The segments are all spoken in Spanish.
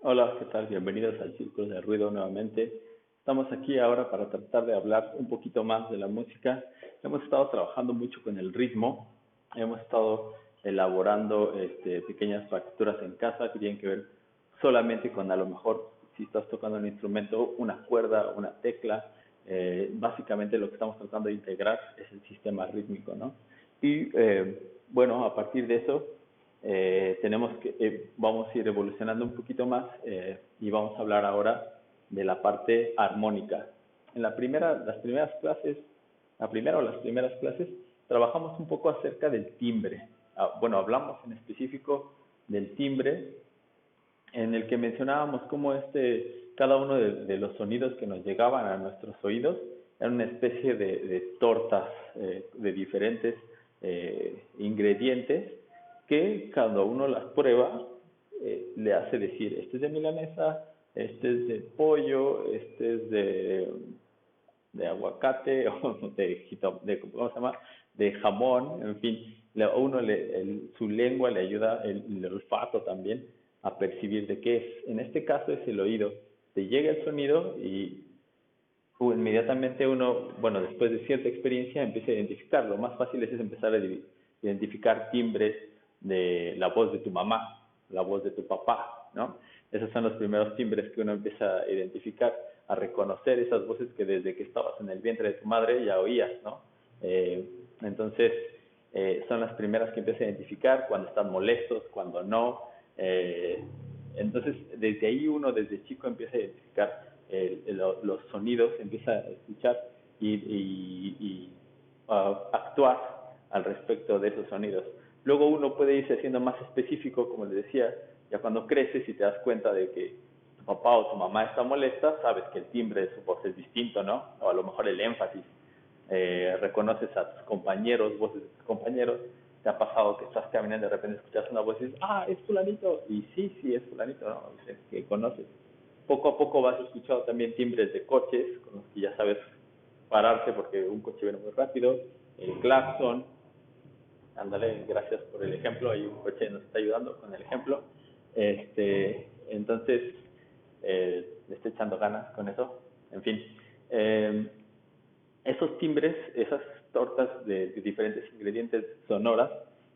Hola, ¿qué tal? Bienvenidos al Círculo de Ruido nuevamente. Estamos aquí ahora para tratar de hablar un poquito más de la música. Hemos estado trabajando mucho con el ritmo, hemos estado elaborando pequeñas partituras en casa que tienen que ver solamente con a lo mejor si estás tocando un instrumento, una cuerda, una tecla. Básicamente lo que estamos tratando de integrar es el sistema rítmico, ¿no? Y bueno, a partir de eso vamos a ir evolucionando un poquito más y vamos a hablar ahora de la parte armónica. En las primeras clases, la primera o las primeras clases, trabajamos un poco acerca del timbre. Bueno, hablamos en específico del timbre, en el que mencionábamos cómo cada uno de los sonidos que nos llegaban a nuestros oídos era una especie de tortas de diferentes ingredientes que cuando uno las prueba le hace decir, este es de milanesa, este es de pollo, este es de aguacate o ¿cómo se llama? De jamón, en fin, su lengua le ayuda, el olfato también, a percibir de qué es. En este caso es el oído. Te llega el sonido y inmediatamente uno, bueno, después de cierta experiencia, empieza a identificar. Lo más fácil es empezar a identificar timbres de la voz de tu mamá, la voz de tu papá, ¿no? Esos son los primeros timbres que uno empieza a identificar, a reconocer esas voces que desde que estabas en el vientre de tu madre ya oías, ¿no? Eh, entonces, son las primeras que empieza a identificar cuando están molestos, cuando no. Entonces, desde ahí uno, desde chico, empieza a identificar los sonidos, empieza a escuchar y actuar al respecto de esos sonidos. Luego uno puede irse haciendo más específico, como les decía, ya cuando creces y te das cuenta de que tu papá o tu mamá está molesta, sabes que el timbre de su voz es distinto, ¿no? O a lo mejor el énfasis. Reconoces a tus compañeros, voces de tus compañeros. Te ha pasado que estás caminando y de repente escuchas una voz y dices, ah, es fulanito. Y sí, sí, es fulanito, ¿no? Dices que conoces. Poco a poco vas escuchando también timbres de coches, con los que ya sabes pararte porque un coche viene muy rápido. El claxon, ándale, gracias por el ejemplo, ahí un coche nos está ayudando con el ejemplo. Entonces, le estoy echando ganas con eso. En fin, esos timbres, esas tortas de diferentes ingredientes sonoras,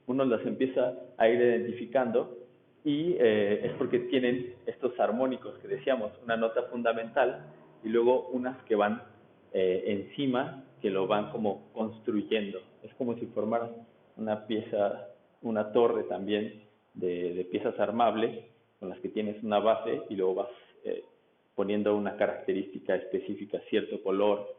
uno las empieza a ir identificando y es porque tienen estos armónicos que decíamos, una nota fundamental y luego unas que van encima, que lo van como construyendo. Es como si formaran una pieza, una torre también de piezas armables con las que tienes una base y luego vas eh, poniendo una característica específica, cierto color,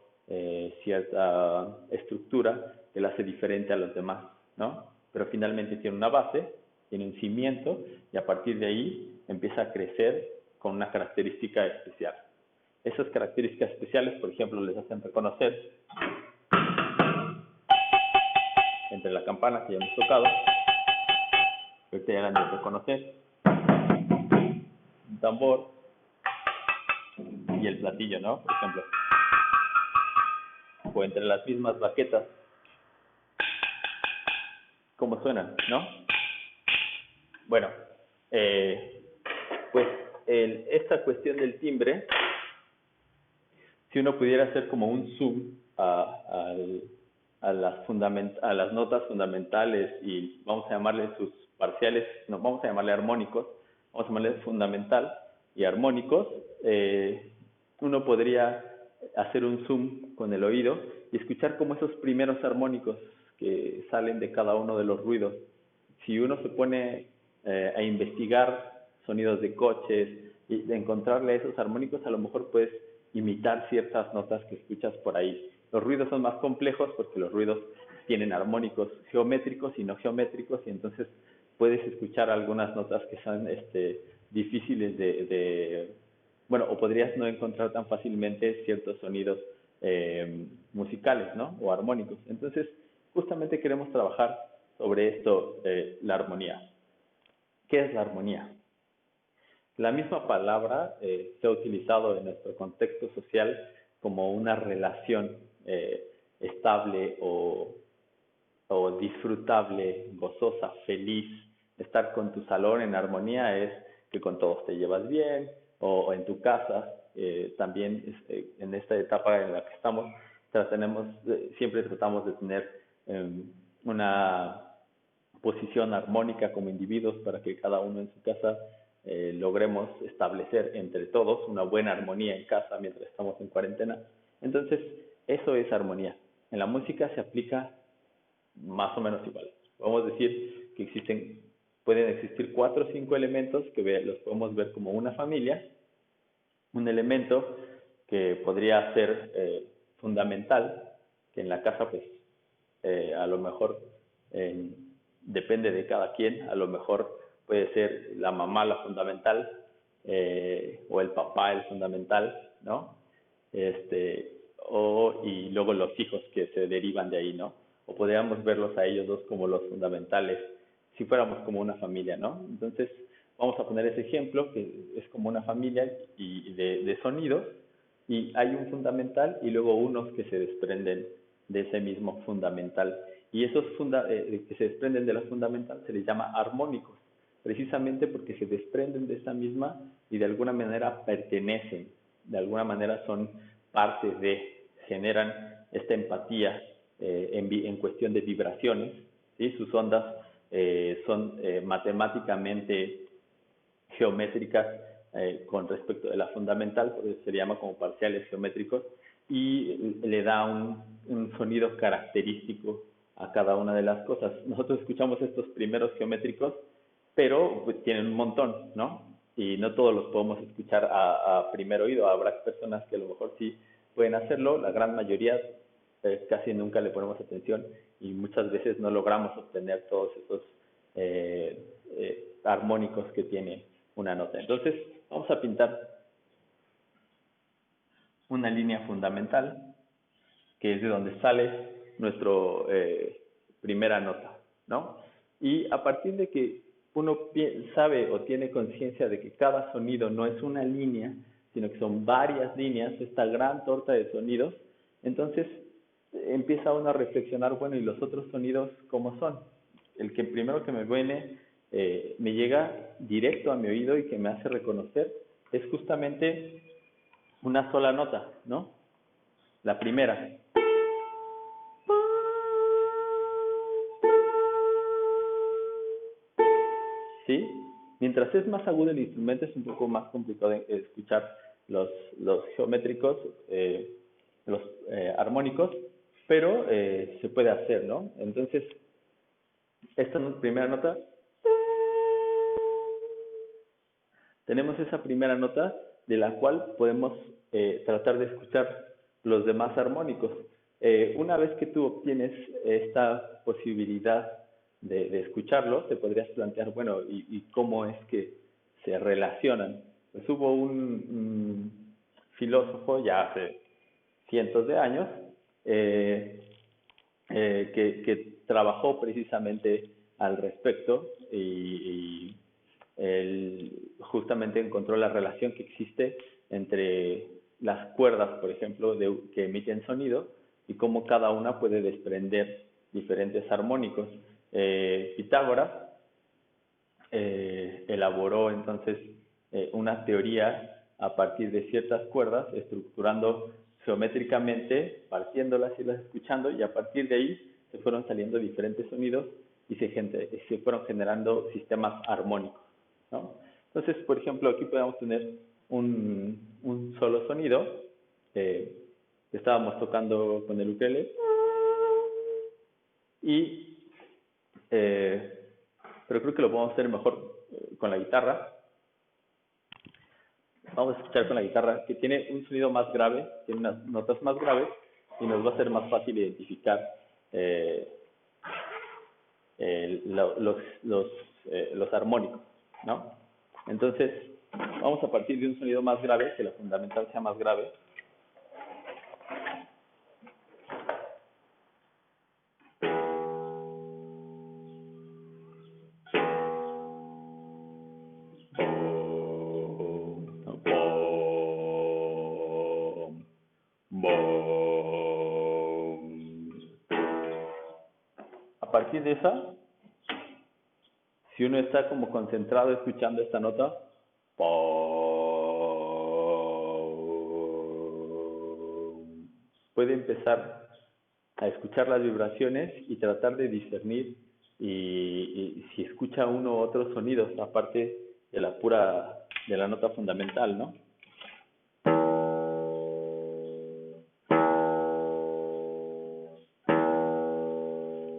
cierta estructura que la hace diferente a los demás, ¿no? Pero finalmente tiene una base, tiene un cimiento y a partir de ahí empieza a crecer con una característica especial. Esas características especiales, por ejemplo, les hacen reconocer entre la campana que ya hemos tocado, que ya la han de reconocer, un tambor y el platillo, ¿no? Por ejemplo. O entre las mismas baquetas, ¿cómo suenan, no? Bueno, eh, pues esta cuestión del timbre, si uno pudiera hacer como un zoom a las notas fundamentales y vamos a llamarle sus parciales, no, vamos a llamarle armónicos, vamos a llamarle fundamental y armónicos, uno podría hacer un zoom con el oído y escuchar como esos primeros armónicos que salen de cada uno de los ruidos. Si uno se pone a investigar sonidos de coches y de encontrarle esos armónicos, a lo mejor puedes imitar ciertas notas que escuchas por ahí. Los ruidos son más complejos porque los ruidos tienen armónicos geométricos y no geométricos y entonces puedes escuchar algunas notas que son difíciles bueno, o podrías no encontrar tan fácilmente ciertos sonidos musicales, ¿no? O armónicos. Entonces, justamente queremos trabajar sobre esto, la armonía. ¿Qué es la armonía? La misma palabra se ha utilizado en nuestro contexto social como una relación estable o disfrutable, gozosa, feliz. Estar con tu salón en armonía es que con todos te llevas bien, o en tu casa, también en esta etapa en la que estamos, siempre tratamos de tener una posición armónica como individuos para que cada uno en su casa logremos establecer entre todos una buena armonía en casa mientras estamos en cuarentena. Entonces, eso es armonía. En la música se aplica más o menos igual. Podemos decir que pueden existir 4 o 5 elementos que los podemos ver como una familia. Un elemento que podría ser fundamental, que en la casa pues a lo mejor depende de cada quien, a lo mejor puede ser la mamá la fundamental, o el papá el fundamental, ¿no? Y luego los hijos que se derivan de ahí, ¿no? O podríamos verlos a ellos dos como los fundamentales, si fuéramos como una familia, ¿no? Entonces, vamos a poner ese ejemplo, que es como una familia de sonidos, y hay un fundamental y luego unos que se desprenden de ese mismo fundamental. Y esos que se desprenden de la fundamental se les llama armónicos, precisamente porque se desprenden de esa misma y de alguna manera pertenecen, de alguna manera son parte generan esta empatía en cuestión de vibraciones, ¿sí? Sus ondas son matemáticamente geométricas con respecto de la fundamental, por eso se llama como parciales geométricos, y le da un sonido característico a cada una de las cosas. Nosotros escuchamos estos primeros geométricos, pero pues tienen un montón, ¿no? Y no todos los podemos escuchar a primer oído. Habrá personas que a lo mejor sí pueden hacerlo, la gran mayoría casi nunca le ponemos atención y muchas veces no logramos obtener todos esos armónicos que tiene una nota. Entonces, vamos a pintar una línea fundamental, que es de donde sale nuestra primera nota, ¿no? Y a partir de que uno sabe o tiene conciencia de que cada sonido no es una línea, sino que son varias líneas, esta gran torta de sonidos, entonces empieza uno a reflexionar, bueno, ¿y los otros sonidos cómo son? El que primero que me viene, me llega directo a mi oído y que me hace reconocer, es justamente una sola nota, ¿no? La primera. ¿Sí? Mientras es más agudo el instrumento, es un poco más complicado de escuchar los geométricos, los armónicos, pero se puede hacer, ¿no? Entonces, esta primera nota, tenemos esa primera nota de la cual podemos tratar de escuchar los demás armónicos. Una vez que tú obtienes esta posibilidad de escucharlo, te podrías plantear, bueno, ¿y cómo es que se relacionan? Pues hubo un filósofo ya hace cientos de años que trabajó precisamente al respecto y él justamente encontró la relación que existe entre las cuerdas, por ejemplo, que emiten sonido y cómo cada una puede desprender diferentes armónicos. Pitágoras elaboró entonces una teoría a partir de ciertas cuerdas, estructurando geométricamente, partiéndolas y las escuchando, y a partir de ahí se fueron saliendo diferentes sonidos y se fueron generando sistemas armónicos, ¿no? Entonces, por ejemplo, aquí podemos tener un solo sonido. Estábamos tocando con el ukelele pero creo que lo podemos hacer mejor con la guitarra. Vamos a escuchar con la guitarra, que tiene un sonido más grave, tiene unas notas más graves y nos va a ser más fácil identificar los armónicos, ¿no? Entonces, vamos a partir de un sonido más grave, que la fundamental sea más grave. A partir de esa, si uno está como concentrado escuchando esta nota, puede empezar a escuchar las vibraciones y tratar de discernir y si escucha uno u otros sonidos aparte de de la nota fundamental, ¿no?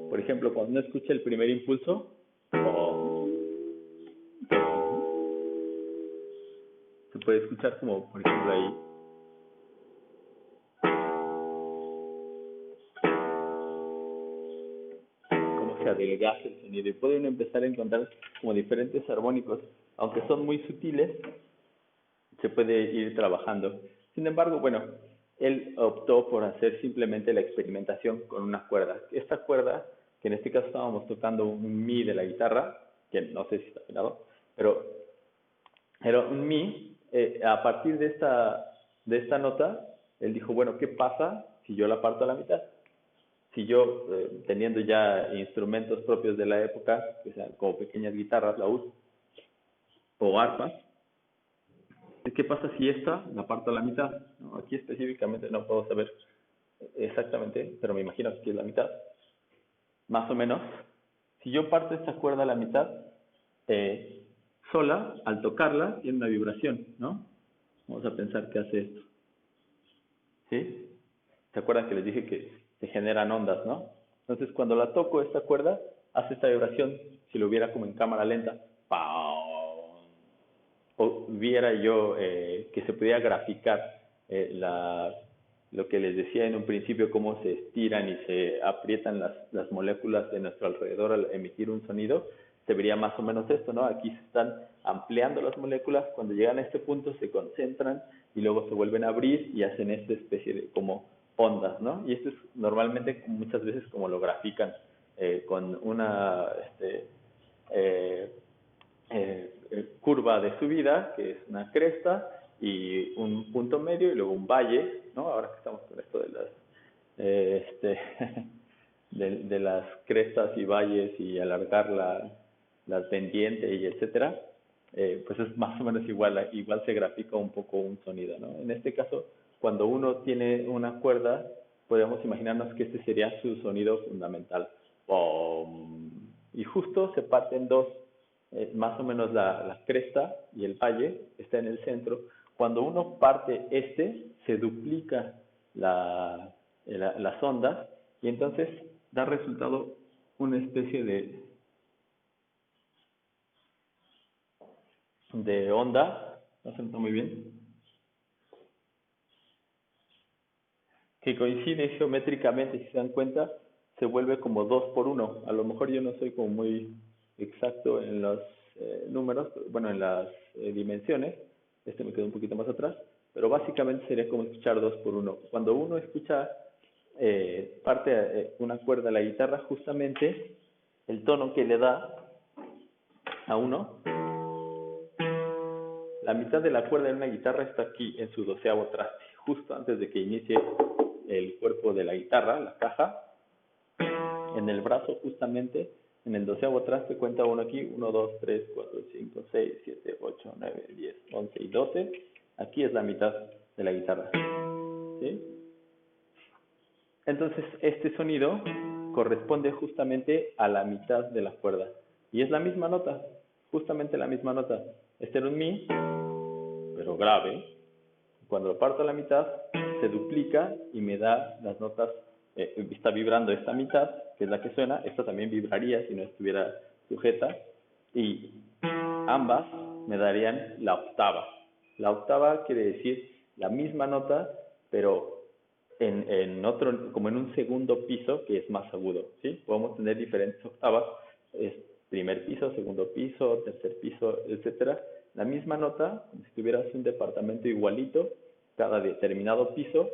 Por ejemplo, cuando uno escucha el primer impulso, se puede escuchar como, por ejemplo, ahí. Cómo se adelgaza el sonido. Y puede uno empezar a encontrar como diferentes armónicos, aunque son muy sutiles, se puede ir trabajando. Sin embargo, bueno, él optó por hacer simplemente la experimentación con una cuerda. Esta cuerda, que en este caso estábamos tocando un mi de la guitarra, que no sé si está afinado, pero era un mi, a partir de esta nota, él dijo, bueno, ¿qué pasa si yo la parto a la mitad? Si yo, teniendo ya instrumentos propios de la época, que sean como pequeñas guitarras, laúd o arpas, ¿qué pasa si esta la parto a la mitad? ¿No? Aquí específicamente no puedo saber exactamente, pero me imagino que aquí es la mitad, más o menos. Si yo parto esta cuerda a la mitad, sola, al tocarla, tiene una vibración, ¿no? Vamos a pensar qué hace esto. ¿Sí? ¿Se acuerdan que les dije que se generan ondas, no? Entonces, cuando la toco, esta cuerda hace esta vibración, si lo viera como en cámara lenta, ¡pau! O viera yo que se podía graficar lo que les decía en un principio, cómo se estiran y se aprietan las moléculas de nuestro alrededor al emitir un sonido, se vería más o menos esto, ¿no? Aquí se están ampliando las moléculas, cuando llegan a este punto se concentran y luego se vuelven a abrir y hacen esta especie de como ondas, ¿no? Y esto es normalmente muchas veces como lo grafican con una eh, curva de subida, que es una cresta, y un punto medio y luego un valle, ¿no? Ahora que estamos con esto de de las crestas y valles y alargar la pendiente y etcétera, pues es más o menos igual se grafica un poco un sonido, ¿no? En este caso, cuando uno tiene una cuerda, podemos imaginarnos que este sería su sonido fundamental. ¡Pum! Y justo se parten dos, más o menos la cresta y el valle está en el centro. Cuando uno parte se duplica las ondas y entonces da resultado una especie de onda, no se nota muy bien, que coincide geométricamente, si se dan cuenta, se vuelve como 2 por 1. A lo mejor yo no soy como muy exacto en los números, bueno, en las dimensiones, este me quedó un poquito más atrás, pero básicamente sería como escuchar 2 por 1. Cuando uno escucha una cuerda a la guitarra, justamente el tono que le da a uno, la mitad de la cuerda en una guitarra está aquí en su 12avo traste, justo antes de que inicie el cuerpo de la guitarra, la caja, en el brazo justamente, en el 12avo traste cuenta uno aquí, 1, 2, 3, 4, 5, 6, 7, 8, 9, 10, 11 y 12, aquí es la mitad de la guitarra, ¿sí? Entonces este sonido corresponde justamente a la mitad de la cuerda, y es la misma nota, justamente la misma nota. Este era un mi, pero grave. Cuando lo parto a la mitad, se duplica y me da las notas, está vibrando esta mitad, que es la que suena, esta también vibraría si no estuviera sujeta, y ambas me darían la octava. La octava quiere decir la misma nota, pero como en un segundo piso que es más agudo, ¿sí? Podemos tener diferentes octavas, es primer piso, segundo piso, tercer piso, etcétera. La misma nota, como si tuvieras un departamento igualito, cada determinado piso,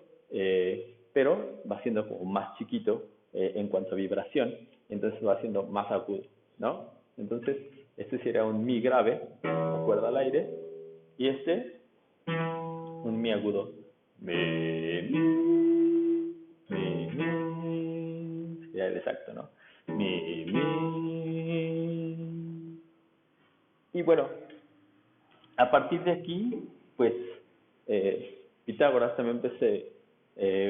pero va siendo como más chiquito en cuanto a vibración, entonces va siendo más agudo, ¿no? Entonces, este sería un mi grave, la cuerda al aire, y un mi agudo. Sería el exacto, ¿no? Mi. Y bueno, A partir de aquí, pues Pitágoras también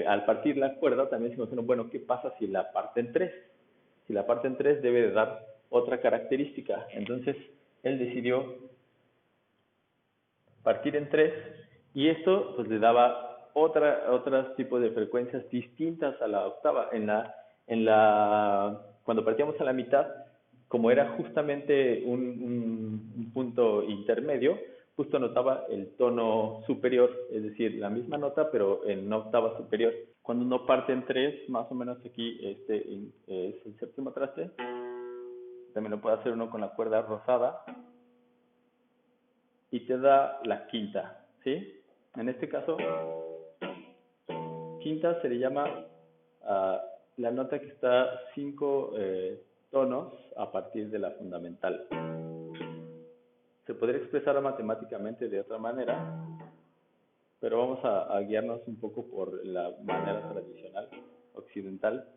al partir la cuerda también se imagina, bueno, ¿qué pasa si la parte en tres? Si la parte en tres debe de dar otra característica. Entonces, él decidió partir en tres y esto pues le daba otros tipos de frecuencias distintas a la octava. Cuando partíamos a la mitad, como era justamente un punto intermedio, justo notaba el tono superior, es decir, la misma nota pero en una octava superior. Cuando uno parte en tres, más o menos aquí es el séptimo traste, también lo puede hacer uno con la cuerda rosada y te da la quinta, ¿sí? En este caso, quinta se le llama a la nota que está 5 tonos a partir de la fundamental. Se podría expresar matemáticamente de otra manera, pero vamos a guiarnos un poco por la manera tradicional, occidental.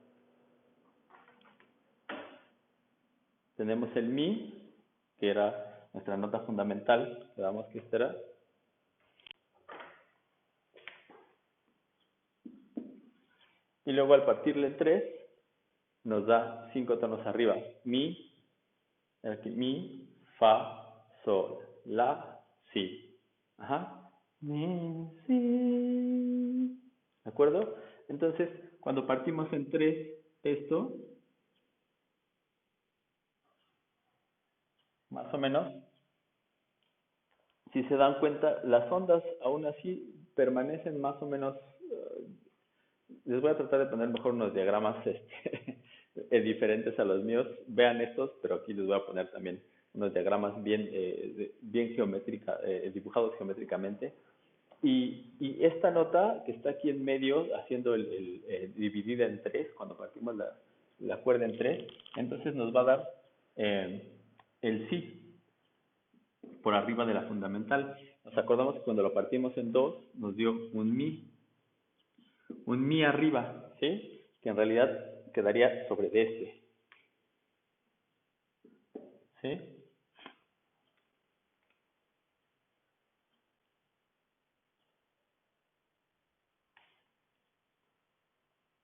Tenemos el mi, que era nuestra nota fundamental, le damos que esta era. Y luego al partirle 3, nos da 5 tonos arriba. Mi, aquí, mi, fa, sol, la, si. Ajá. Mi, si. ¿De acuerdo? Entonces, cuando partimos en 3, esto, más o menos, si se dan cuenta, las ondas aún así permanecen más o menos. Les voy a tratar de poner mejor unos diagramas diferentes a los míos. Vean estos, pero aquí les voy a poner también unos diagramas bien dibujados geométricamente. Y esta nota que está aquí en medio, haciendo dividida en 3, cuando partimos la cuerda en 3, entonces nos va a dar el si por arriba de la fundamental. Nos acordamos que cuando lo partimos en 2, nos dio un mi arriba, ¿sí? Que en realidad quedaría sobre de este, ¿sí?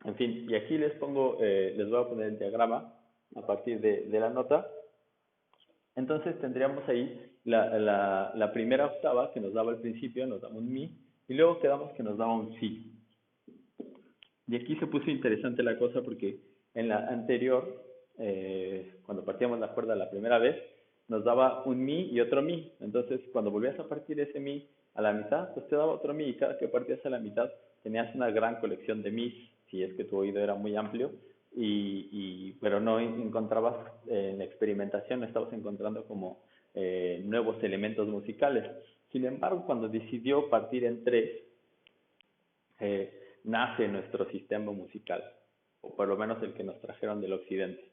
En fin, y aquí les voy a poner el diagrama a partir de la nota. Entonces tendríamos ahí la primera octava que nos daba al principio, nos daba un mi, y luego quedamos que nos daba un si. Y aquí se puso interesante la cosa porque en la anterior, cuando partíamos la cuerda la primera vez, nos daba un mi y otro mi. Entonces, cuando volvías a partir ese mi a la mitad, pues te daba otro mi y cada que partías a la mitad tenías una gran colección de mis, si es que tu oído era muy amplio, pero no encontrabas en la experimentación, no estabas encontrando como nuevos elementos musicales. Sin embargo, cuando decidió partir en tres, nace nuestro sistema musical, o por lo menos el que nos trajeron del occidente,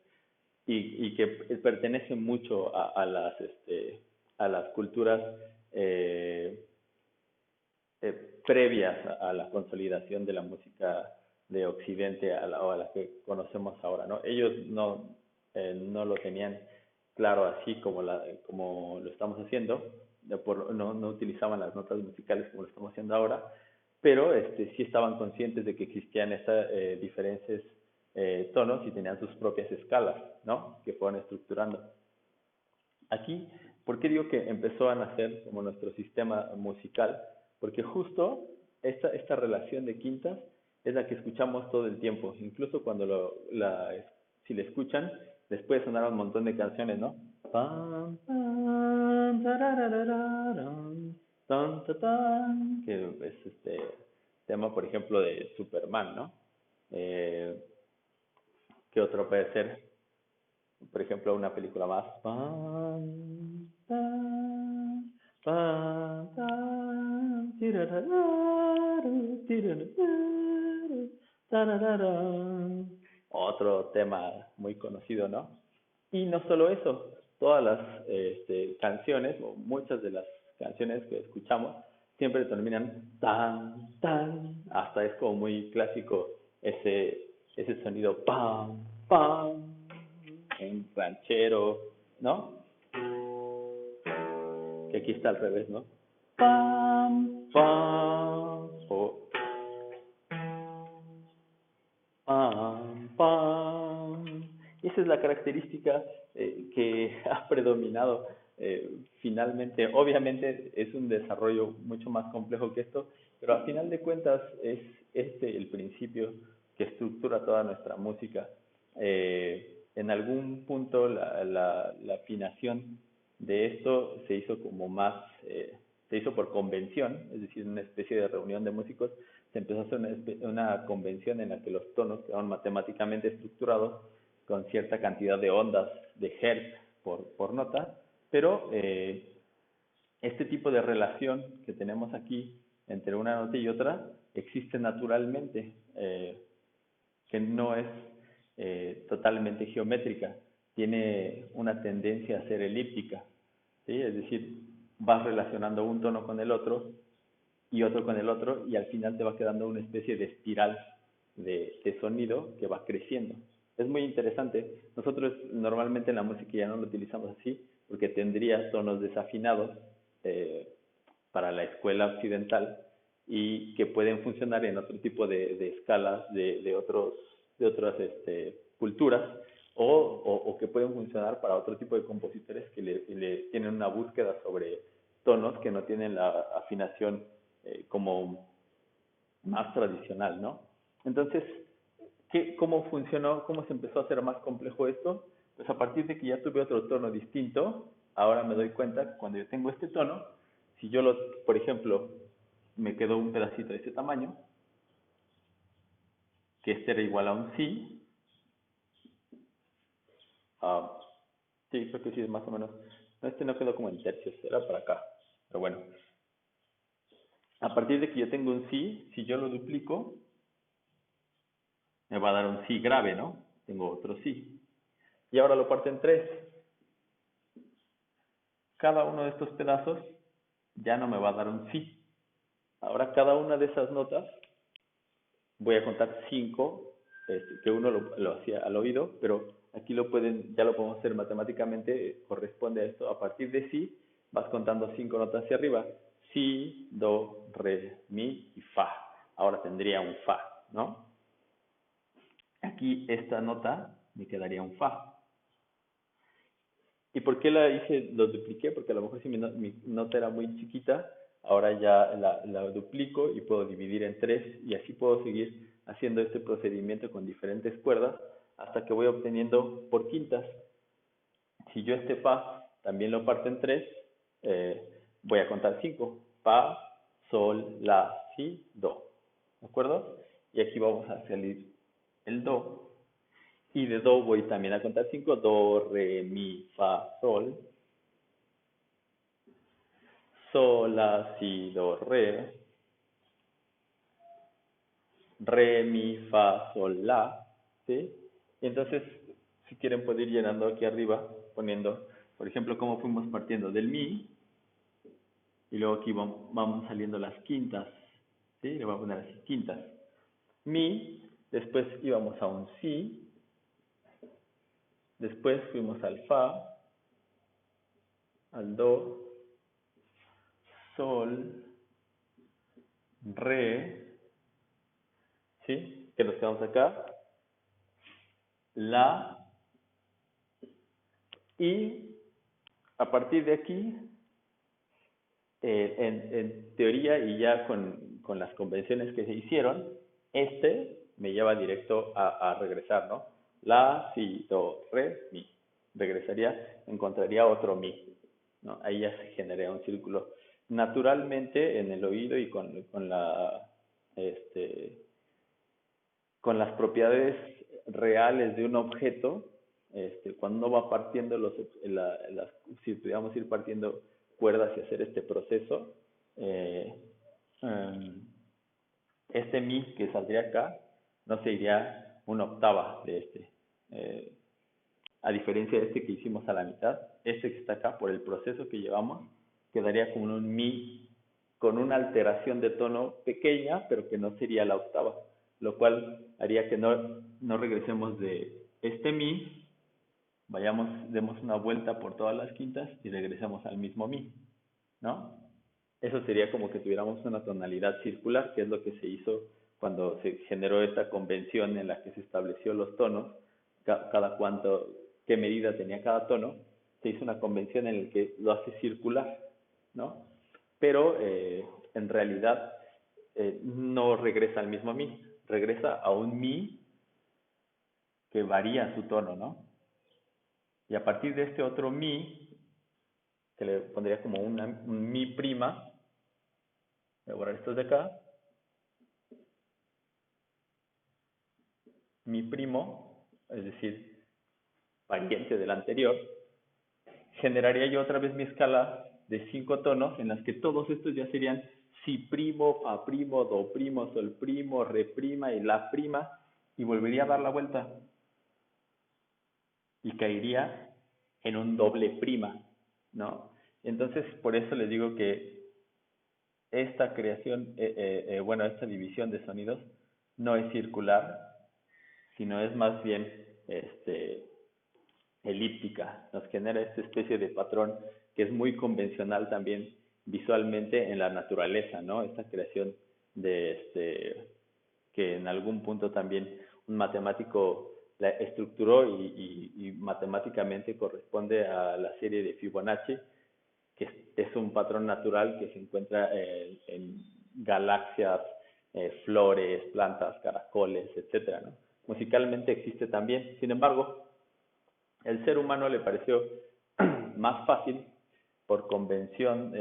y que pertenece mucho a las culturas eh, previas a la consolidación de la música de occidente o a la que conocemos ahora, ¿no? Ellos no lo tenían claro así como lo estamos haciendo, no utilizaban las notas musicales como lo estamos haciendo ahora, pero sí estaban conscientes de que existían estas diferentes tonos y tenían sus propias escalas, ¿no? Que fueron estructurando. Aquí, ¿por qué digo que empezó a nacer como nuestro sistema musical? Porque justo esta relación de quintas es la que escuchamos todo el tiempo. Incluso cuando si la escuchan, les puede sonar un montón de canciones, ¿no? Pam, pam, tararararam, tan, ta, tan, que es tema, por ejemplo, de Superman, ¿no? Eh, ¿Qué otro puede ser? Por ejemplo, una película más. Pam, pam, pam, pam, tirarararu, tirarararu, tararararam. Otro tema muy conocido, ¿no? Y no solo eso, todas las canciones, o muchas de las canciones que escuchamos, siempre terminan tan, tan, hasta es como muy clásico ese sonido pam, pam, en ranchero, ¿no? Que aquí está al revés, ¿no? Pam, pam, o pam, pam. Y esa es la característica que ha predominado finalmente. Obviamente es un desarrollo mucho más complejo que esto, pero a final de cuentas es este el principio que estructura toda nuestra música. En algún punto la afinación de esto se hizo como más, se hizo por convención, es decir, una especie de reunión de músicos. Se empezó a hacer una convención en la que los tonos quedaron matemáticamente estructurados con cierta cantidad de ondas de hertz por nota, pero este tipo de relación que tenemos aquí entre una nota y otra existe naturalmente, que no es totalmente geométrica, tiene una tendencia a ser elíptica, ¿sí? Es decir, vas relacionando un tono con el otro y otro con el otro, y al final te va quedando una especie de espiral de sonido que va creciendo. Es muy interesante. Nosotros normalmente en la música ya no lo utilizamos así, porque tendría tonos desafinados eh, para la escuela occidental y que pueden funcionar en otro tipo de escalas de otras culturas, o que pueden funcionar para otro tipo de compositores que le tienen una búsqueda sobre tonos que no tienen la afinación como más tradicional, ¿no? Entonces, ¿cómo funcionó? ¿Cómo se empezó a hacer más complejo esto? Pues a partir de que ya tuve otro tono distinto, ahora me doy cuenta que cuando yo tengo este tono, si yo por ejemplo, me quedó un pedacito de este tamaño, que este era igual a un si, uh, sí, creo que sí es más o menos, no, este no quedó como en tercios, era para acá, pero bueno, a partir de que yo tengo un si yo lo duplico, me va a dar un si grave, ¿no? Tengo otro si. Y ahora lo parto en tres. Cada uno de estos pedazos ya no me va a dar un si. Ahora cada una de esas notas voy a contar cinco, que uno lo hacía al oído, pero aquí ya lo podemos hacer matemáticamente, corresponde a esto. A partir de si, vas contando cinco notas hacia arriba. Si, do, re, mi y fa. Ahora tendría un fa, ¿no? Aquí esta nota me quedaría un fa. ¿Y por qué lo dupliqué? Porque a lo mejor si mi nota era muy chiquita, ahora ya la duplico y puedo dividir en tres, y así puedo seguir haciendo este procedimiento con diferentes cuerdas hasta que voy obteniendo por quintas. Si yo este fa también lo parto en tres, voy a contar cinco. Fa, sol, la, si, do. ¿De acuerdo? Y aquí vamos a salir el do. Y de do voy también a contar cinco. Do, re, mi, fa, sol. Sol, la, si, do, re. Re, mi, fa, sol, la. ¿Sí? Y entonces, si quieren, pueden ir llenando aquí arriba, poniendo, por ejemplo, cómo fuimos partiendo del mi. Y luego aquí vamos saliendo las quintas. ¿Sí? Le voy a poner así, quintas. Mi, después íbamos a un si. Después fuimos al fa, al do, sol, re, ¿sí? Que nos quedamos acá, la, y a partir de aquí, en teoría y ya con las convenciones que se hicieron, me lleva directo a regresar, ¿no? La, si, do, re, mi. Regresaría, encontraría otro mi, ¿no? Ahí ya se generaría un círculo. Naturalmente, en el oído y con las propiedades reales de un objeto, cuando uno va partiendo si pudiéramos ir partiendo cuerdas y hacer este proceso, eh, um, este mi que saldría acá no se iría una octava de este. A diferencia de este que hicimos a la mitad, este que está acá, por el proceso que llevamos, quedaría como un mi con una alteración de tono pequeña, pero que no sería la octava, lo cual haría que no regresemos de este mi, demos una vuelta por todas las quintas y regresemos al mismo mi. ¿no? Eso sería como que tuviéramos una tonalidad circular, que es lo que se hizo cuando se generó esta convención en la que se estableció los tonos, cada cuánto, qué medida tenía cada tono, se hizo una convención en la que lo hace circular, ¿no? Pero en realidad no regresa al mismo mi, regresa a un mi que varía su tono, ¿no? Y a partir de este otro mi, que le pondría como un mi prima, voy a borrar estos de acá, mi primo, es decir, pariente del anterior, generaría yo otra vez mi escala de 5 tonos en las que todos estos ya serían si primo, fa primo, do primo, sol primo, re prima y la prima, y volvería a dar la vuelta y caería en un doble prima, ¿no? Entonces, por eso les digo que esta creación, bueno, esta división de sonidos no es circular, sino es más bien elíptica. Nos genera esta especie de patrón que es muy convencional también visualmente en la naturaleza, ¿no? Esta creación de que en algún punto también un matemático la estructuró y matemáticamente corresponde a la serie de Fibonacci, que es un patrón natural que se encuentra en galaxias, flores, plantas, caracoles, etcétera, ¿no? Musicalmente existe también. Sin embargo, el ser humano le pareció más fácil, por convención,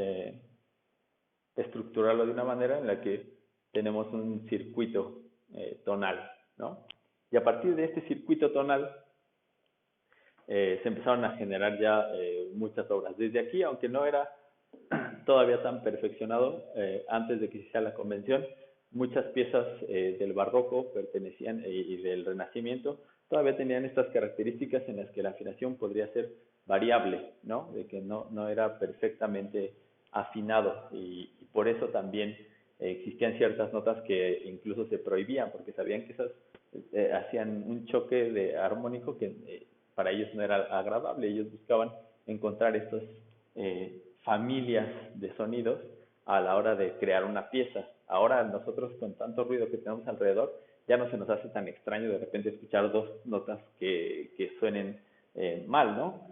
estructurarlo de una manera en la que tenemos un circuito tonal, ¿no? Y a partir de este circuito tonal se empezaron a generar ya muchas obras. Desde aquí, aunque no era todavía tan perfeccionado, antes de que se hiciera la convención, muchas piezas del barroco pertenecían y del renacimiento todavía tenían estas características en las que la afinación podría ser variable, ¿no? De que no era perfectamente afinado y por eso también existían ciertas notas que incluso se prohibían porque sabían que esas hacían un choque de armónico que para ellos no era agradable. Ellos buscaban encontrar estas familias de sonidos a la hora de crear una pieza. Ahora nosotros con tanto ruido que tenemos alrededor, ya no se nos hace tan extraño de repente escuchar dos notas que suenen mal, ¿no?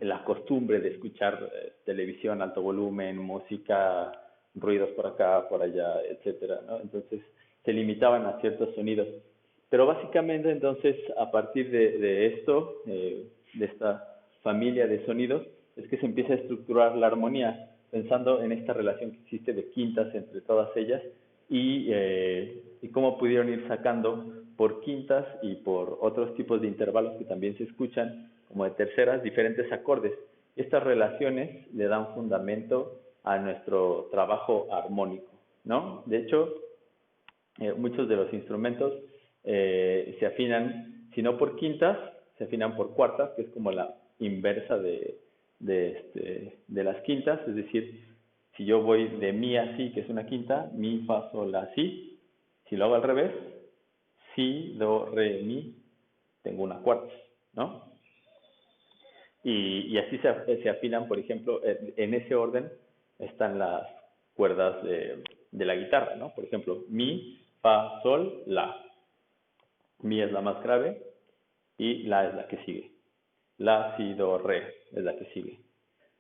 La costumbre de escuchar televisión, alto volumen, música, ruidos por acá, por allá, etcétera, ¿no? Entonces se limitaban a ciertos sonidos. Pero básicamente entonces a partir de esto, de esta familia de sonidos, es que se empieza a estructurar la armonía pensando en esta relación que existe de quintas entre todas ellas y cómo pudieron ir sacando por quintas y por otros tipos de intervalos que también se escuchan, como de terceras, diferentes acordes. Estas relaciones le dan fundamento a nuestro trabajo armónico, ¿no? De hecho, muchos de los instrumentos se afinan, si no por quintas, se afinan por cuartas, que es como la inversa de las quintas, es decir, si yo voy de mi a si, que es una quinta, mi, fa, sol, la, si, si lo hago al revés, si, do, re, mi, tengo una cuarta, ¿no? Y así se afinan, por ejemplo, en ese orden están las cuerdas de la guitarra, ¿no? Por ejemplo, mi, fa, sol, la. Mi es la más grave y la es la que sigue. La, si, do, re es la que sigue.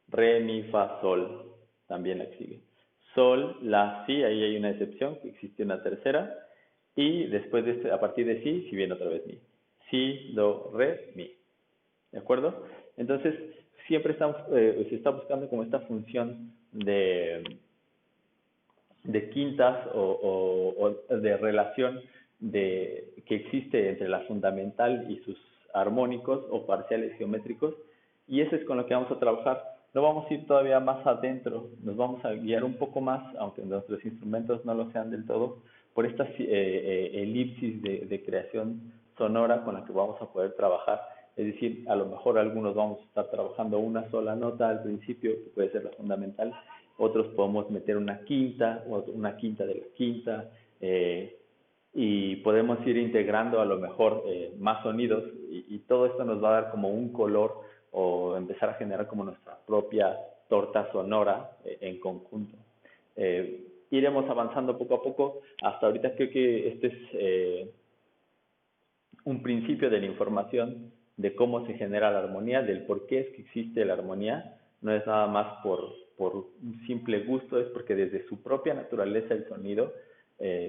Re, mi, fa, sol también la que sigue. Sol, la, si, ahí hay una excepción, que existe una tercera. Y después de a partir de si viene otra vez mi. Si, do, re, mi. ¿De acuerdo? Entonces, siempre se está buscando como esta función de quintas o de relación que existe entre la fundamental y sus armónicos o parciales geométricos, y eso es con lo que vamos a trabajar. No vamos a ir todavía más adentro, nos vamos a guiar un poco más, aunque nuestros instrumentos no lo sean del todo, por esta elipsis de creación sonora con la que vamos a poder trabajar. Es decir, a lo mejor algunos vamos a estar trabajando una sola nota al principio, que puede ser la fundamental, otros podemos meter una quinta de la quinta, y podemos ir integrando a lo mejor más sonidos y todo esto nos va a dar como un color o empezar a generar como nuestra propia torta sonora en conjunto. Iremos avanzando poco a poco. Hasta ahorita creo que este es un principio de la información de cómo se genera la armonía, del por qué es que existe la armonía. No es nada más por un simple gusto, es porque desde su propia naturaleza el sonido,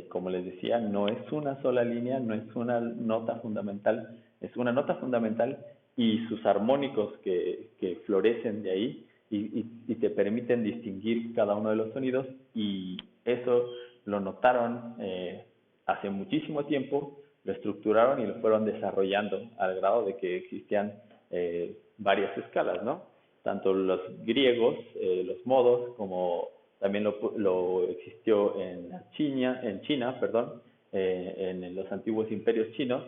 como les decía, no es una sola línea, no es una nota fundamental, es una nota fundamental y sus armónicos que florecen de ahí y te permiten distinguir cada uno de los sonidos, y eso lo notaron hace muchísimo tiempo, lo estructuraron y lo fueron desarrollando al grado de que existían varias escalas, ¿no? Tanto los griegos, los modos, como también lo existió en China, perdón, en los antiguos imperios chinos,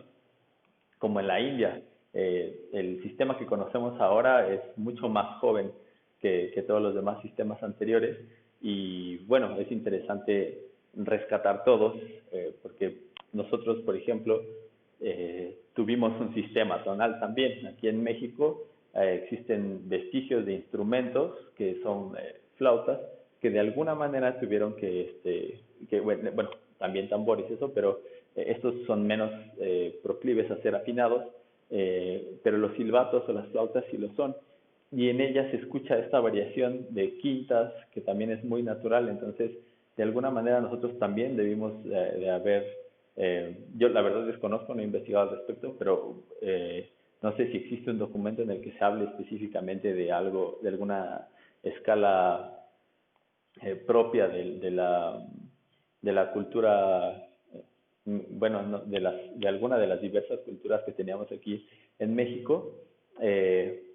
como en la India. El sistema que conocemos ahora es mucho más joven que todos los demás sistemas anteriores, y bueno, es interesante rescatar todos, porque nosotros, por ejemplo, tuvimos un sistema tonal también. Aquí en México existen vestigios de instrumentos que son flautas, que de alguna manera tuvieron bueno, también tambores, eso, pero estos son menos proclives a ser afinados, pero los silbatos o las flautas sí lo son, y en ellas se escucha esta variación de quintas que también es muy natural. Entonces, de alguna manera nosotros también debimos de haber, yo la verdad desconozco, no he investigado al respecto, pero no sé si existe un documento en el que se hable específicamente de algo, de alguna escala propia de la cultura, bueno, no, de alguna de las diversas culturas que teníamos aquí en México,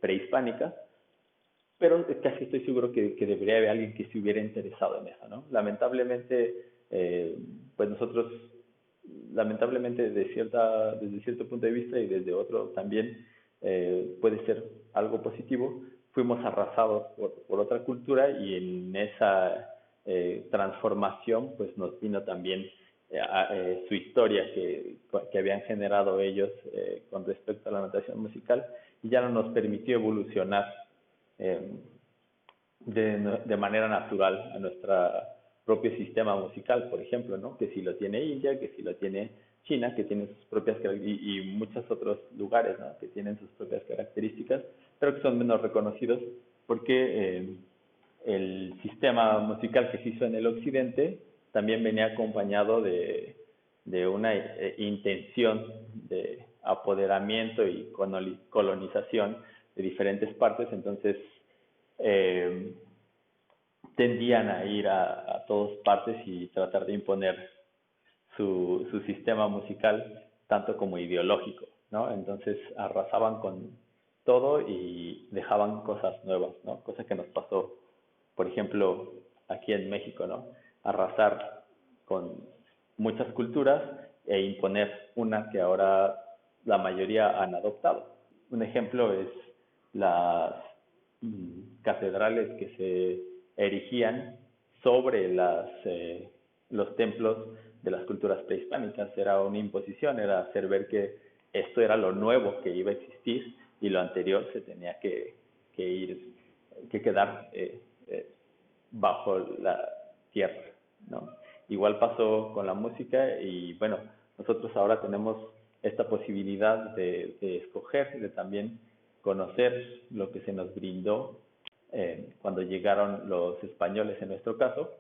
prehispánicas, pero casi estoy seguro que debería haber alguien que se hubiera interesado en eso, ¿no? Lamentablemente, pues nosotros, lamentablemente desde cierto punto de vista y desde otro también, puede ser algo positivo, fuimos arrasados por otra cultura, y en esa transformación pues nos vino también su historia que habían generado ellos con respecto a la notación musical, y ya no nos permitió evolucionar eh, de manera natural a nuestro propio sistema musical, por ejemplo, ¿no? Que si lo tiene India, que si lo tiene China, que tiene sus propias y muchos otros lugares, ¿no? Que tienen sus propias características, pero que son menos reconocidos porque el sistema musical que se hizo en el occidente también venía acompañado de una intención de apoderamiento y colonización de diferentes partes. Entonces tendían a ir a todas partes y tratar de imponer su sistema musical, tanto como ideológico, ¿no? Entonces arrasaban con todo y dejaban cosas nuevas, ¿no? Cosa que nos pasó, por ejemplo, aquí en México, ¿no? Arrasar con muchas culturas e imponer una que ahora la mayoría han adoptado. Un ejemplo es las catedrales que se erigían sobre los templos de las culturas prehispánicas. Era una imposición, era hacer ver que esto era lo nuevo que iba a existir y lo anterior se tenía que quedar bajo la tierra, ¿no? Igual pasó con la música, y bueno, nosotros ahora tenemos esta posibilidad de escoger, de también conocer lo que se nos brindó cuando llegaron los españoles en nuestro caso,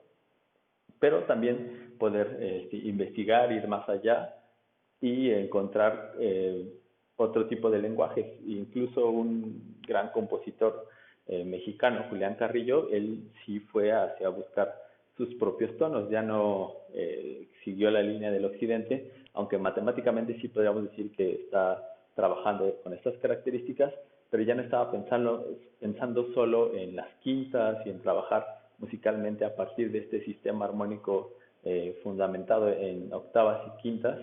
pero también poder investigar, ir más allá y encontrar otro tipo de lenguajes. Incluso un gran compositor mexicano, Julián Carrillo, él sí fue hacia buscar sus propios tonos, ya no siguió la línea del occidente, aunque matemáticamente sí podríamos decir que está trabajando con estas características, pero ya no estaba pensando solo en las quintas y en trabajar musicalmente a partir de este sistema armónico fundamentado en octavas y quintas,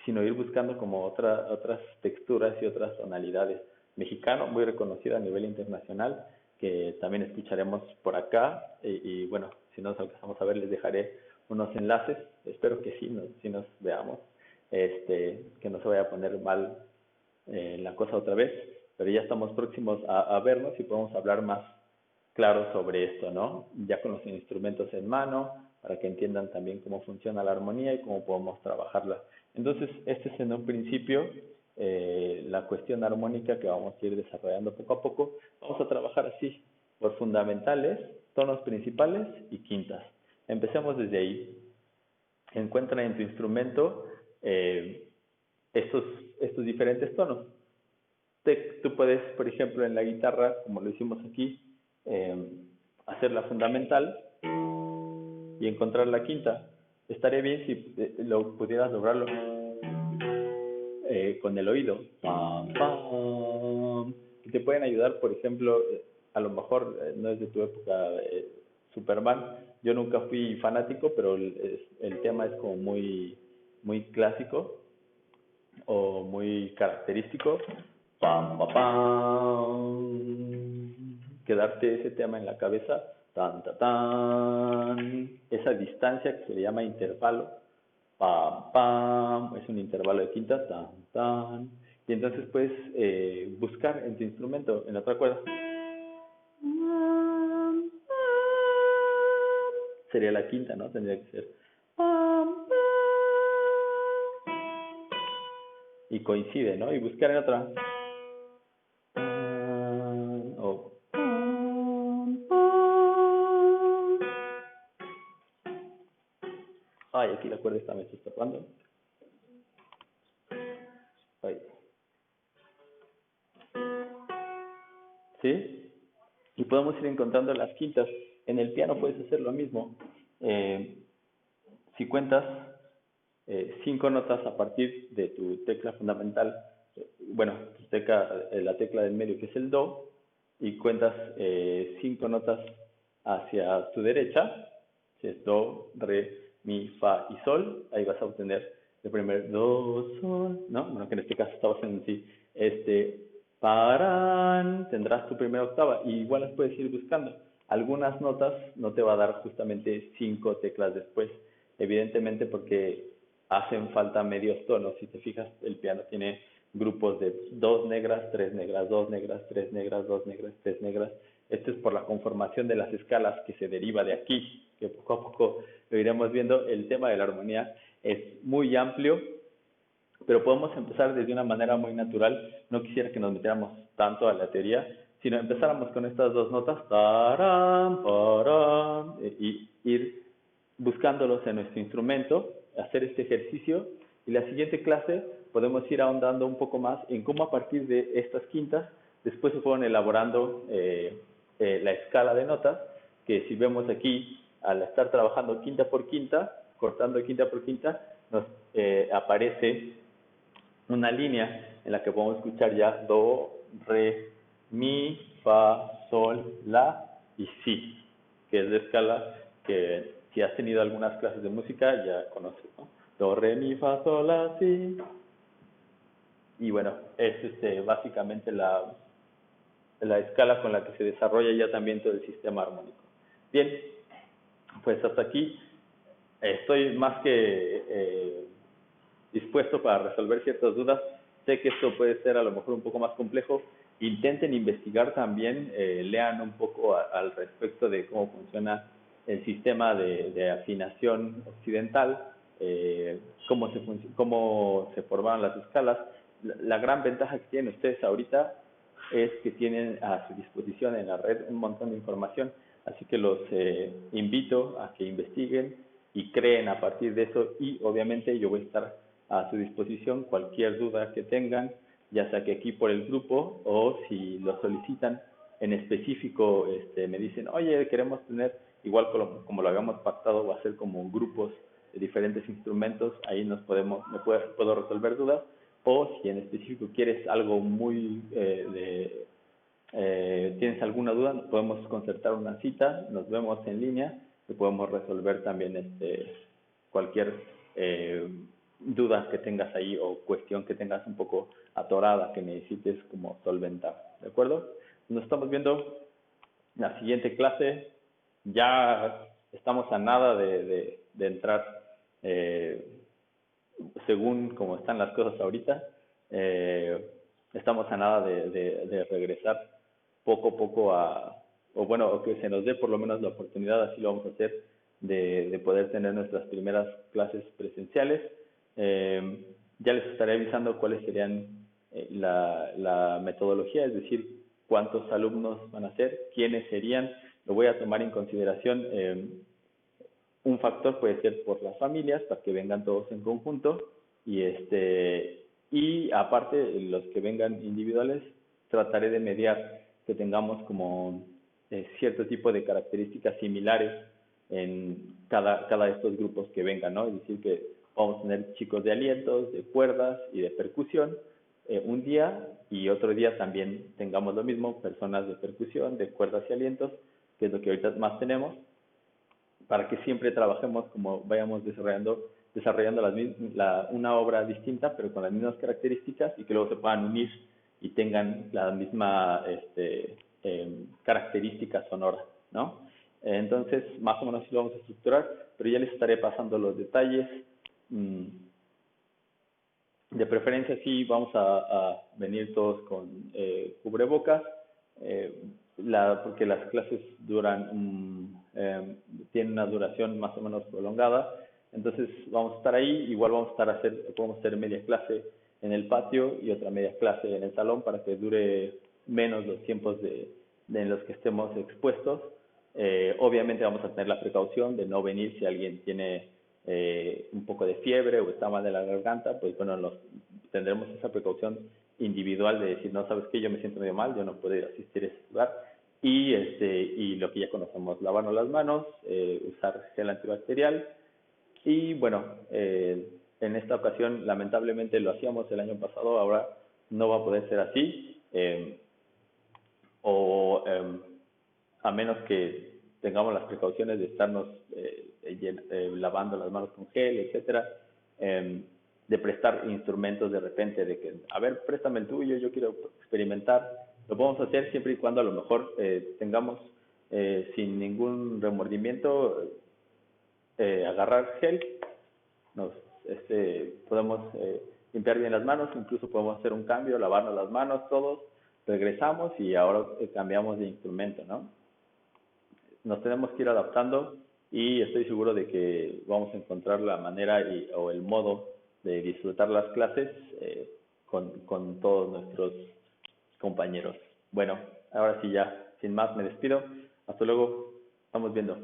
sino ir buscando como otras texturas y otras tonalidades. Mexicano, muy reconocido a nivel internacional, que también escucharemos por acá, y bueno, si nos alcanzamos a ver les dejaré unos enlaces, espero que sí nos veamos, que no se vaya a poner mal la cosa otra vez, pero ya estamos próximos a vernos y podemos hablar más claros sobre esto, ¿no? Ya con los instrumentos en mano, para que entiendan también cómo funciona la armonía y cómo podemos trabajarla. Entonces, este es en un principio la cuestión armónica que vamos a ir desarrollando poco a poco. Vamos a trabajar así, por fundamentales, tonos principales y quintas. Empecemos desde ahí. Encuentra en tu instrumento estos, estos diferentes tonos. Tú puedes, por ejemplo, en la guitarra, como lo hicimos aquí, eh, hacer la fundamental y encontrar la quinta. Estaría bien si lo pudieras lograrlo con el oído. Pam, pam. Y te pueden ayudar, por ejemplo, a lo mejor no es de tu época Superman. Yo nunca fui fanático, pero el tema es como muy clásico o muy característico. Pam, pam, pam. Quedarte ese tema en la cabeza. Tan, tan, tan. Esa distancia que se le llama intervalo. Pam, pam. Es un intervalo de quinta. Tan, tan. Y entonces puedes buscar en tu instrumento, en la otra cuerda. Sería la quinta, ¿no? Tendría que ser. Y coincide, ¿no? Y buscar en otra. O. Ay, aquí la cuerda está, me está tapando. Ay. ¿Sí? Y podemos ir encontrando las quintas. En el piano puedes hacer lo mismo. Si cuentas 5 notas a partir de tu tecla fundamental, bueno, la tecla del medio que es el do, y cuentas 5 notas hacia tu derecha, si es do, re, mi, fa y sol, ahí vas a obtener el primer do, sol, ¿no? Bueno, que en este caso estamos en sí, parán, tendrás tu primera octava, y igual las puedes ir buscando. Algunas notas no te va a dar justamente 5 teclas después, evidentemente porque hacen falta medios tonos. Si te fijas, el piano tiene grupos de 2 negras, 3 negras, 2 negras, 3 negras, 2 negras, 3 negras. Esto es por la conformación de las escalas que se deriva de aquí, que poco a poco lo iremos viendo. El tema de la armonía es muy amplio, pero podemos empezar desde una manera muy natural. No quisiera que nos metiéramos tanto a la teoría, sino empezáramos con estas 2 notas, tarán, parán, y ir buscándolos en nuestro instrumento, hacer este ejercicio, y la siguiente clase podemos ir ahondando un poco más en cómo a partir de estas quintas después se fueron elaborando la escala de notas, que si vemos aquí, al estar trabajando quinta por quinta, cortando quinta por quinta, nos aparece una línea en la que podemos escuchar ya do, re, mi, fa, sol, la y si, que es de escala que si has tenido algunas clases de música ya conoces, ¿no? Do, re, mi, fa, sol, la, si. Y bueno, es básicamente la escala con la que se desarrolla ya también todo el sistema armónico. Bien, pues hasta aquí estoy más que dispuesto para resolver ciertas dudas. Sé que esto puede ser a lo mejor un poco más complejo. Intenten investigar también, lean un poco al respecto de cómo funciona el sistema de afinación occidental, cómo se formaron las escalas. La gran ventaja que tienen ustedes ahorita es que tienen a su disposición en la red un montón de información, así que los invito a que investiguen y creen a partir de eso, y obviamente yo voy a estar a su disposición cualquier duda que tengan, ya sea que aquí por el grupo o si lo solicitan en específico, me dicen, oye, queremos tener, igual como lo habíamos pactado, va a ser como grupos de diferentes instrumentos, ahí puedo resolver dudas, o si en específico quieres algo muy tienes alguna duda, podemos concertar una cita, nos vemos en línea y podemos resolver también cualquier duda que tengas ahí o cuestión que tengas un poco atorada que necesites como solventar, ¿de acuerdo? Nos estamos viendo en la siguiente clase. Ya estamos a nada de entrar según como están las cosas ahorita, estamos a nada de regresar poco a poco o bueno, o que se nos dé por lo menos la oportunidad, así lo vamos a hacer, de poder tener nuestras primeras clases presenciales. Ya les estaré avisando cuáles serían la metodología, es decir, cuántos alumnos van a ser, quiénes serían. Lo voy a tomar en consideración. Un factor puede ser por las familias, para que vengan todos en conjunto, y aparte los que vengan individuales, trataré de mediar que tengamos como cierto tipo de características similares en cada de estos grupos que vengan, ¿no? Es decir, que vamos a tener chicos de alientos, de cuerdas y de percusión un día, y otro día también tengamos lo mismo, personas de percusión, de cuerdas y alientos, que es lo que ahorita más tenemos, para que siempre trabajemos como vayamos desarrollando una obra distinta, pero con las mismas características, y que luego se puedan unir y tengan la misma característica sonora, ¿no? Entonces, más o menos así lo vamos a estructurar, pero ya les estaré pasando los detalles. De preferencia, sí, vamos a venir todos con cubrebocas, porque las clases tienen una duración más o menos prolongada. Entonces, vamos a estar ahí. Igual podemos hacer media clase en el patio y otra media clase en el salón, para que dure menos los tiempos en los que estemos expuestos. Obviamente vamos a tener la precaución de no venir si alguien tiene un poco de fiebre o está mal de la garganta. Pues bueno, tendremos esa precaución individual de decir, no, sabes qué, yo me siento medio mal, yo no puedo ir a asistir a ese lugar. Y lo que ya conocemos, lavarnos las manos, usar gel antibacterial. Y bueno, en esta ocasión lamentablemente lo hacíamos el año pasado, ahora no va a poder ser así. A menos que tengamos las precauciones de estarnos lavando las manos con gel, etcétera, de prestar instrumentos de repente, de que, a ver, préstame el tuyo, yo quiero experimentar. Lo podemos hacer siempre y cuando a lo mejor tengamos sin ningún remordimiento agarrar gel, podemos limpiar bien las manos, incluso podemos hacer un cambio, lavarnos las manos todos, regresamos y ahora cambiamos de instrumento, ¿no? Nos tenemos que ir adaptando, y estoy seguro de que vamos a encontrar la manera o el modo de disfrutar las clases con todos nuestros compañeros. Bueno, ahora sí ya, sin más, me despido. Hasta luego, estamos viendo.